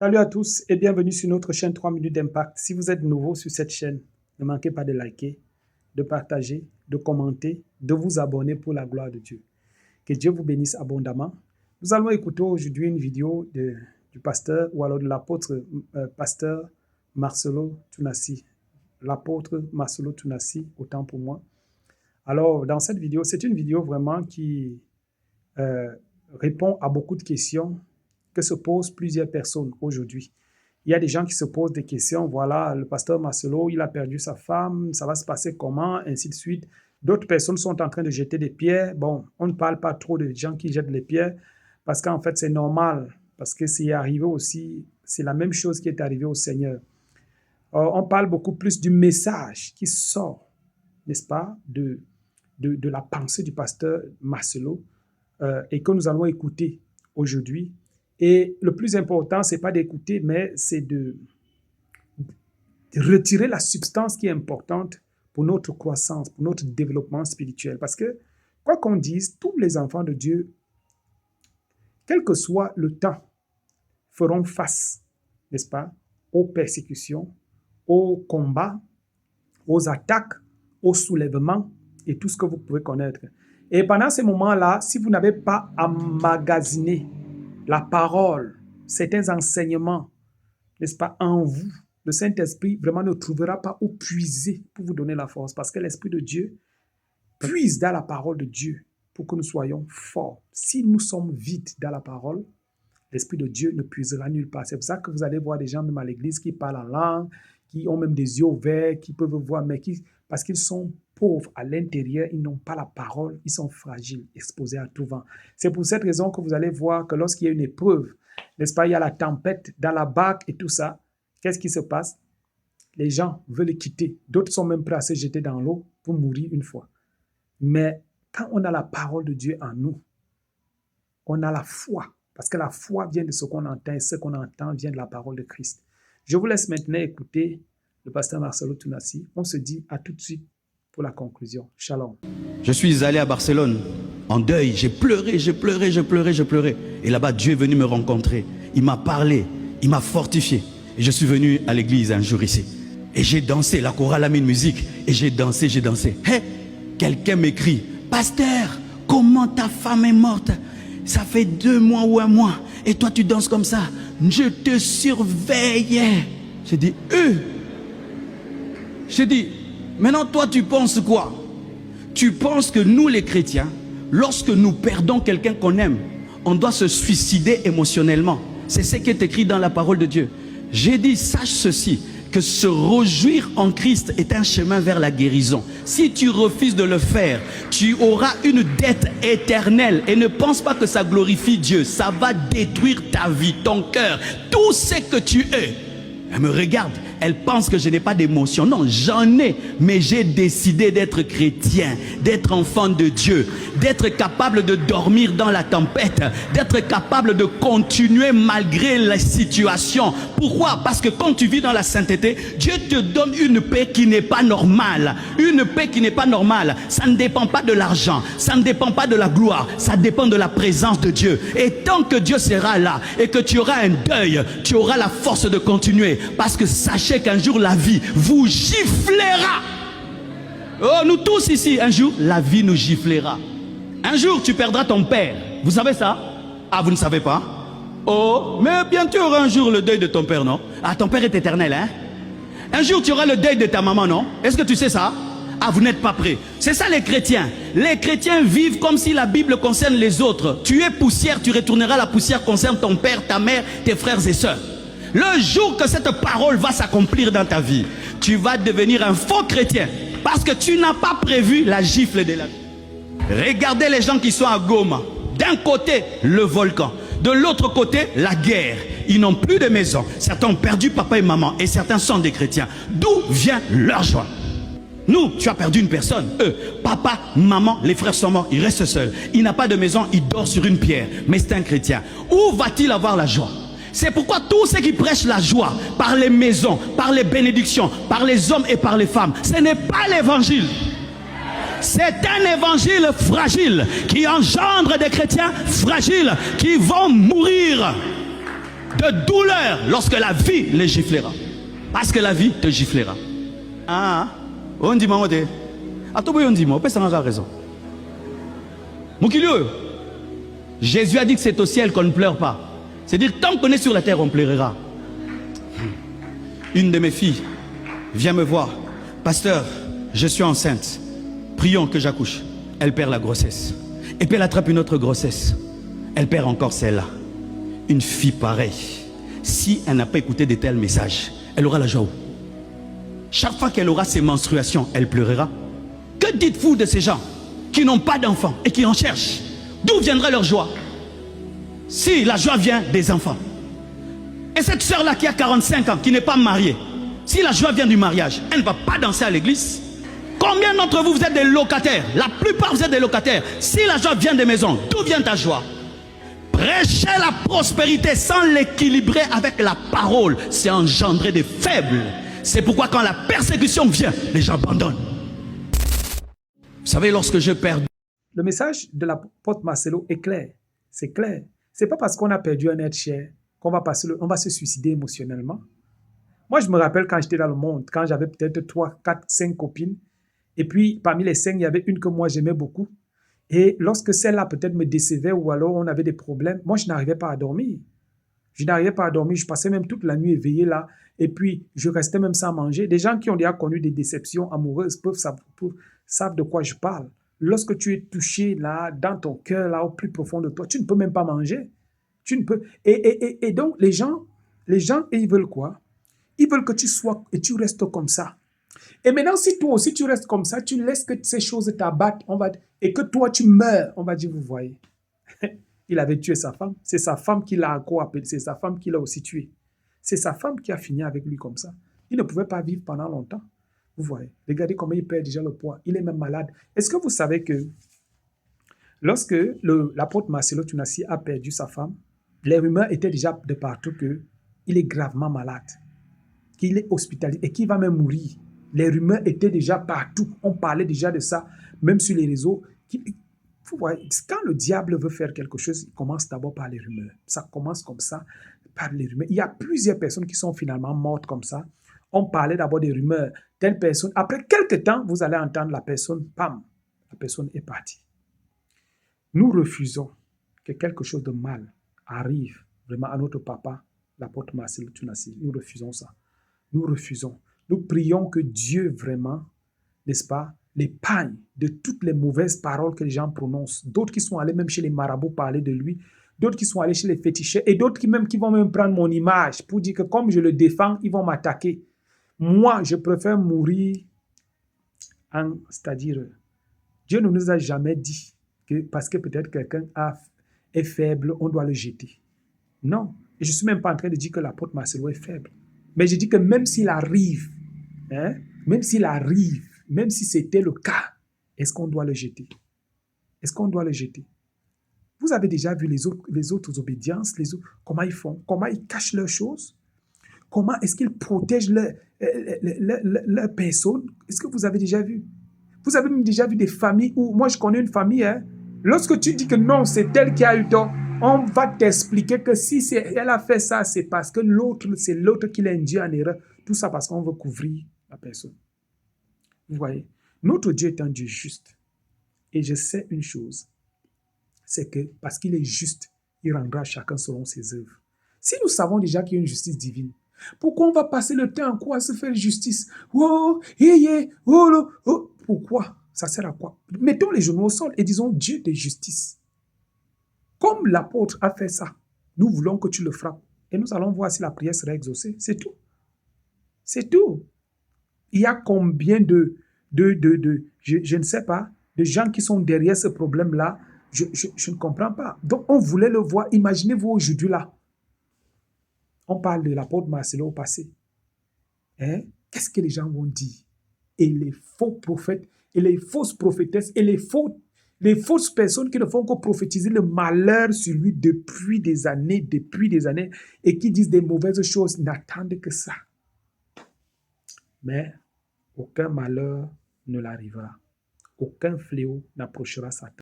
Salut à tous et bienvenue sur notre chaîne 3 minutes d'impact. Si vous êtes nouveau sur cette chaîne, ne manquez pas de liker, de partager, de commenter, de vous abonner pour la gloire de Dieu. Que Dieu vous bénisse abondamment. Nous allons écouter aujourd'hui une vidéo du pasteur ou alors de l'apôtre pasteur Marcelo Tunasi. L'apôtre Marcelo Tunasi, autant pour moi. Alors, dans cette vidéo, c'est une vidéo vraiment qui répond à beaucoup de questions que se posent plusieurs personnes aujourd'hui. Il y a des gens qui se posent des questions, voilà, le pasteur Marcelo, il a perdu sa femme, ça va se passer comment, ainsi de suite. D'autres personnes sont en train de jeter des pierres. Bon, on ne parle pas trop de gens qui jettent les pierres, parce qu'en fait, c'est normal, parce que c'est arrivé aussi, c'est la même chose qui est arrivée au Seigneur. On parle beaucoup plus du message qui sort, n'est-ce pas, de la pensée du pasteur Marcelo, et que nous allons écouter aujourd'hui. Et le plus important, ce n'est pas d'écouter, mais c'est de retirer la substance qui est importante pour notre croissance, pour notre développement spirituel. Parce que, quoi qu'on dise, tous les enfants de Dieu, quel que soit le temps, feront face, n'est-ce pas, aux persécutions, aux combats, aux attaques, aux soulèvements et tout ce que vous pouvez connaître. Et pendant ces moments-là, si vous n'avez pas emmagasiné la parole, certains enseignements, n'est-ce pas, en vous, le Saint-Esprit vraiment ne trouvera pas où puiser pour vous donner la force, parce que l'Esprit de Dieu puise dans la parole de Dieu pour que nous soyons forts. Si nous sommes vides dans la parole, l'Esprit de Dieu ne puisera nulle part. C'est pour ça que vous allez voir des gens même à l'église qui parlent en langue, qui ont même des yeux ouverts, qui peuvent voir, mais parce qu'ils sont pauvres à l'intérieur, ils n'ont pas la parole, ils sont fragiles, exposés à tout vent. C'est pour cette raison que vous allez voir que lorsqu'il y a une épreuve, n'est-ce pas, il y a la tempête dans la barque et tout ça, qu'est-ce qui se passe? Les gens veulent quitter, d'autres sont même prêts à se jeter dans l'eau pour mourir une fois. Mais quand on a la parole de Dieu en nous, on a la foi, parce que la foi vient de ce qu'on entend et ce qu'on entend vient de la parole de Christ. Je vous laisse maintenant écouter le pasteur Marcelo Tunasi. On se dit à tout de suite pour la conclusion. Shalom. Je suis allé à Barcelone en deuil. J'ai pleuré, j'ai pleuré, j'ai pleuré, j'ai pleuré. Et là-bas, Dieu est venu me rencontrer. Il m'a parlé, il m'a fortifié. Et je suis venu à l'église un jour ici. Et j'ai dansé, la chorale a mis une musique. Et j'ai dansé, j'ai dansé. Hé, quelqu'un m'écrit, pasteur, comment ta femme est morte? Ça fait 2 mois ou 1 mois. Et toi, tu danses comme ça. Je te surveillais. J'ai dit, J'ai dit, maintenant, toi, tu penses quoi? Tu penses que nous, les chrétiens, lorsque nous perdons quelqu'un qu'on aime, on doit se suicider émotionnellement. C'est ce qui est écrit dans la parole de Dieu. J'ai dit, sache ceci, que se réjouir en Christ est un chemin vers la guérison. Si tu refuses de le faire, tu auras une dette éternelle. Et ne pense pas que ça glorifie Dieu. Ça va détruire ta vie, ton cœur, tout ce que tu es. Elle me regarde, elle pense que je n'ai pas d'émotion. Non, j'en ai, mais j'ai décidé d'être chrétien, d'être enfant de Dieu, d'être capable de dormir dans la tempête, d'être capable de continuer malgré la situation. Pourquoi? Parce que quand tu vis dans la sainteté, Dieu te donne une paix qui n'est pas normale. Une paix qui n'est pas normale. Ça ne dépend pas de l'argent, ça ne dépend pas de la gloire, ça dépend de la présence de Dieu. Et tant que Dieu sera là et que tu auras un deuil, tu auras la force de continuer. Parce que sachez qu'un jour la vie vous giflera. Oh, nous tous ici, un jour la vie nous giflera. Un jour tu perdras ton père. Vous savez ça? Ah, vous ne savez pas? Oh, mais bien tu auras un jour le deuil de ton père, non? Ah, ton père est éternel, hein? Un jour tu auras le deuil de ta maman, non? Est-ce que tu sais ça? Ah, vous n'êtes pas prêts. C'est ça les chrétiens. Les chrétiens vivent comme si la Bible concerne les autres. Tu es poussière, tu retourneras, la poussière concerne ton père, ta mère, tes frères et sœurs. Le jour que cette parole va s'accomplir dans ta vie, tu vas devenir un faux chrétien. Parce que tu n'as pas prévu la gifle de la vie. Regardez les gens qui sont à Goma. D'un côté, le volcan. De l'autre côté, la guerre. Ils n'ont plus de maison. Certains ont perdu papa et maman. Et certains sont des chrétiens. D'où vient leur joie? Nous, tu as perdu une personne. Eux, papa, maman, les frères sont morts. Il reste seul. Il n'a pas de maison. Il dort sur une pierre. Mais c'est un chrétien. Où va-t-il avoir la joie? C'est pourquoi tous ceux qui prêchent la joie par les maisons, par les bénédictions, par les hommes et par les femmes, ce n'est pas l'évangile. C'est un évangile fragile qui engendre des chrétiens fragiles qui vont mourir. de douleur lorsque la vie les giflera. Parce que la vie te giflera. Ah, on dit maman de. À tout on dit moi, personne n'a raison. Moukilio, Jésus a dit que c'est au ciel qu'on ne pleure pas. C'est-à-dire tant qu'on est sur la terre, on pleurera. Une de mes filles vient me voir. Pasteur, je suis enceinte. Prions que j'accouche. Elle perd la grossesse. Et puis elle attrape une autre grossesse. Elle perd encore celle-là. Une fille pareille, si elle n'a pas écouté de tels messages, elle aura la joie où? Chaque fois qu'elle aura ses menstruations, elle pleurera. Que dites-vous de ces gens qui n'ont pas d'enfants et qui en cherchent? D'où viendra leur joie? Si la joie vient des enfants. Et cette sœur-là qui a 45 ans, qui n'est pas mariée, si la joie vient du mariage, elle ne va pas danser à l'église. Combien d'entre vous, vous êtes des locataires? La plupart, vous êtes des locataires. Si la joie vient des maisons, d'où vient ta joie? Prêcher la prospérité sans l'équilibrer avec la parole, c'est engendrer des faibles. C'est pourquoi quand la persécution vient, les gens abandonnent. Vous savez, lorsque je perds... Le message de l'apôtre Marcelo est clair. C'est clair. C'est pas parce qu'on a perdu un être cher qu'on va se suicider émotionnellement. Moi, je me rappelle quand j'étais dans le monde, quand j'avais peut-être 3, 4, 5 copines, et puis parmi les 5, il y avait une que moi j'aimais beaucoup. Et lorsque celle-là peut-être me décevait ou alors on avait des problèmes, moi je n'arrivais pas à dormir. Je n'arrivais pas à dormir, je passais même toute la nuit éveillé là, et puis je restais même sans manger. Des gens qui ont déjà connu des déceptions amoureuses savent de quoi je parle. Lorsque tu es touché là, dans ton cœur, là, au plus profond de toi, tu ne peux même pas manger. Tu ne peux. Et donc, les gens, ils veulent quoi? Ils veulent que tu sois et tu restes comme ça. Et maintenant, si toi aussi tu restes comme ça, tu laisses que ces choses t'abattent, et que toi tu meurs, on va dire, vous voyez. Il avait tué sa femme. C'est sa femme qui l'a appelé. C'est sa femme qui l'a aussi tué. C'est sa femme qui a fini avec lui comme ça. Il ne pouvait pas vivre pendant longtemps. Vous voyez. Regardez comment il perd déjà le poids. Il est même malade. Est-ce que vous savez que lorsque l'apôtre Marcelo Tunasi a perdu sa femme, les rumeurs étaient déjà de partout qu'il est gravement malade, qu'il est hospitalisé et qu'il va même mourir. Les rumeurs étaient déjà partout. On parlait déjà de ça, même sur les réseaux. Vous voyez, quand le diable veut faire quelque chose, il commence d'abord par les rumeurs. Ça commence comme ça, par les rumeurs. Il y a plusieurs personnes qui sont finalement mortes comme ça. On parlait d'abord des rumeurs. Telle personne, après quelques temps, vous allez entendre la personne, pam, la personne est partie. Nous refusons que quelque chose de mal arrive vraiment à notre papa, l'apôtre Marcelo Tunasi. Nous refusons ça. Nous refusons. Nous prions que Dieu vraiment, n'est-ce pas, l'épargne de toutes les mauvaises paroles que les gens prononcent. D'autres qui sont allés même chez les marabouts parler de lui, d'autres qui sont allés chez les féticheurs et d'autres qui vont même prendre mon image pour dire que comme je le défends, ils vont m'attaquer. Moi, je préfère mourir c'est-à-dire, Dieu ne nous a jamais dit que parce que peut-être quelqu'un est faible, on doit le jeter. Non. Et je ne suis même pas en train de dire que l'apôtre Marcelo est faible. Mais je dis que même s'il arrive, même si c'était le cas, est-ce qu'on doit le jeter? Est-ce qu'on doit le jeter? Vous avez déjà vu les autres obédiences, comment ils font, comment ils cachent leurs choses, comment est-ce qu'ils protègent leur personne. Est-ce que vous avez déjà vu? Vous avez même déjà vu des familles où, moi je connais une famille, lorsque tu dis que non, c'est elle qui a eu tort, on va t'expliquer que si elle a fait ça, c'est parce que c'est l'autre qui l'a induit en erreur. Tout ça parce qu'on veut couvrir la personne. Vous voyez, notre Dieu est un Dieu juste. Et je sais une chose, c'est que parce qu'il est juste, il rendra chacun selon ses œuvres. Si nous savons déjà qu'il y a une justice divine, pourquoi on va passer le temps à se faire justice? Pourquoi? Ça sert à quoi? Mettons les genoux au sol et disons Dieu de justice. Comme l'apôtre a fait ça, nous voulons que tu le frappes. Et nous allons voir si la prière sera exaucée. C'est tout. C'est tout. Il y a combien je ne sais pas, de gens qui sont derrière ce problème-là. Je ne comprends pas. Donc, on voulait le voir. Imaginez-vous aujourd'hui là. On parle de l'apôtre Marcelo au passé. Qu'est-ce que les gens vont dire? Et les faux prophètes, et les fausses prophétesses, et les fausses personnes qui ne font que prophétiser le malheur sur lui depuis des années, et qui disent des mauvaises choses, n'attendent que ça. Mais aucun malheur ne l'arrivera. Aucun fléau n'approchera sa tête.